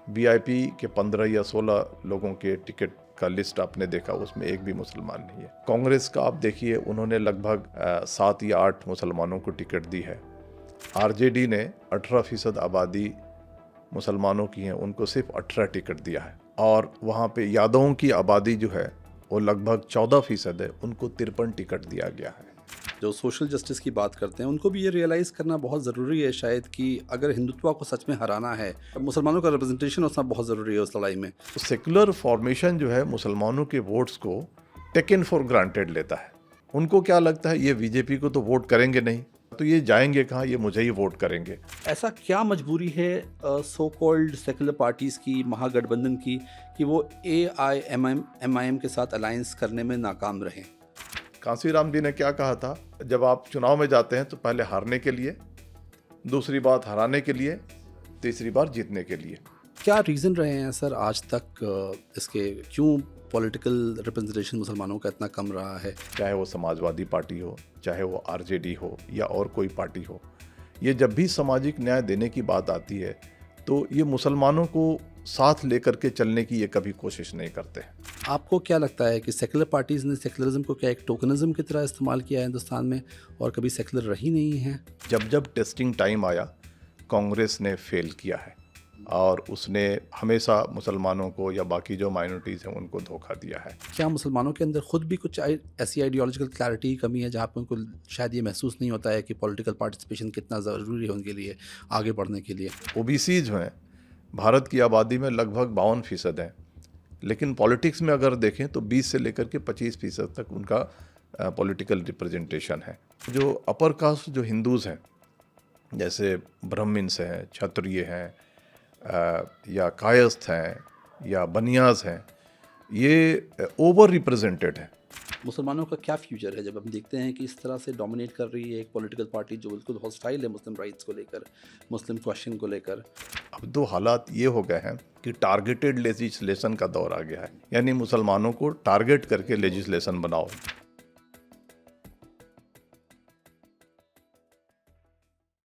VIP के 15 या 16 लोगों के टिकट का लिस्ट आपने देखा, उसमें एक भी मुसलमान नहीं है। कांग्रेस का आप देखिए, उन्होंने लगभग 7 या 8 मुसलमानों को टिकट दी है। आरजेडी ने 18% आबादी मुसलमानों की है, उनको सिर्फ 18 टिकट दिया है। और वहाँ पे यादवों की आबादी जो है वो लगभग 14% है, उनको 53 टिकट दिया गया है। जो सोशल जस्टिस की बात करते हैं उनको भी ये रियलाइज़ करना बहुत ज़रूरी है शायद कि अगर हिंदुत्व को सच में हराना है, मुसलमानों का रिप्रेजेंटेशन होना बहुत ज़रूरी है उस लड़ाई में। तो सेकुलर फॉर्मेशन जो है मुसलमानों के वोट्स को टेकन फॉर ग्रांटेड लेता है। उनको क्या लगता है, ये बीजेपी को तो वोट करेंगे नहीं, तो ये जाएंगे कहाँ, ये मुझे ही वोट करेंगे। ऐसा क्या मजबूरी है सो कॉल्ड सेकुलर पार्टीज़ की, महागठबंधन की, कि वो AIMIM के साथ अलायंस करने में नाकाम रहें? कांसीराम जी ने क्या कहा था, जब आप चुनाव में जाते हैं तो पहले हारने के लिए, दूसरी बात हराने के लिए, तीसरी बार जीतने के लिए। क्या रीज़न रहे हैं सर आज तक इसके, क्यों पॉलिटिकल रिप्रेजेंटेशन मुसलमानों का इतना कम रहा है? चाहे वो समाजवादी पार्टी हो, चाहे वो आरजेडी हो या और कोई पार्टी हो, ये जब भी सामाजिक न्याय देने की बात आती है तो ये मुसलमानों को साथ लेकर के चलने की ये कभी कोशिश नहीं करते हैं। आपको क्या लगता है कि सेकुलर पार्टीज़ ने सेकुलरिज्म को क्या एक टोकनिज्म की तरह इस्तेमाल किया है हिंदुस्तान में और कभी सेकुलर रही नहीं है? जब जब टेस्टिंग टाइम आया, कांग्रेस ने फेल किया है और उसने हमेशा मुसलमानों को या बाकी जो माइनॉरिटीज़ हैं उनको धोखा दिया है। क्या मुसलमानों के अंदर खुद भी कुछ ऐसी आइडियोलॉजिकल क्लैरिटी की कमी है जहाँ पर उनको शायद ये महसूस नहीं होता है कि पॉलिटिकल पार्टिसिपेशन कितना ज़रूरी है उनके लिए आगे बढ़ने के लिए? ओबीसी जो हैं भारत की आबादी में लगभग 52% हैं, लेकिन पॉलिटिक्स में अगर देखें तो 20 से लेकर के 25% तक उनका पॉलिटिकल रिप्रेजेंटेशन है। जो अपर कास्ट जो हिंदूज़ हैं, जैसे ब्राह्मण्स हैं, क्षत्रिय हैं, या कायस्थ हैं या बनियाज हैं, ये ओवर रिप्रेजेंटेड है। मुसलमानों का क्या फ्यूचर है जब हम देखते हैं कि इस तरह से डोमिनेट कर रही है एक पॉलिटिकल पार्टी जो बिल्कुल हॉस्टाइल है मुस्लिम राइट्स को लेकर, मुस्लिम क्वेश्चन को लेकर? अब तो हालात ये हो गए हैं कि टारगेटेड लेजिस्लेशन का दौर आ गया है, यानी मुसलमानों को टारगेट करके लेजिस्लेशन बनाओ।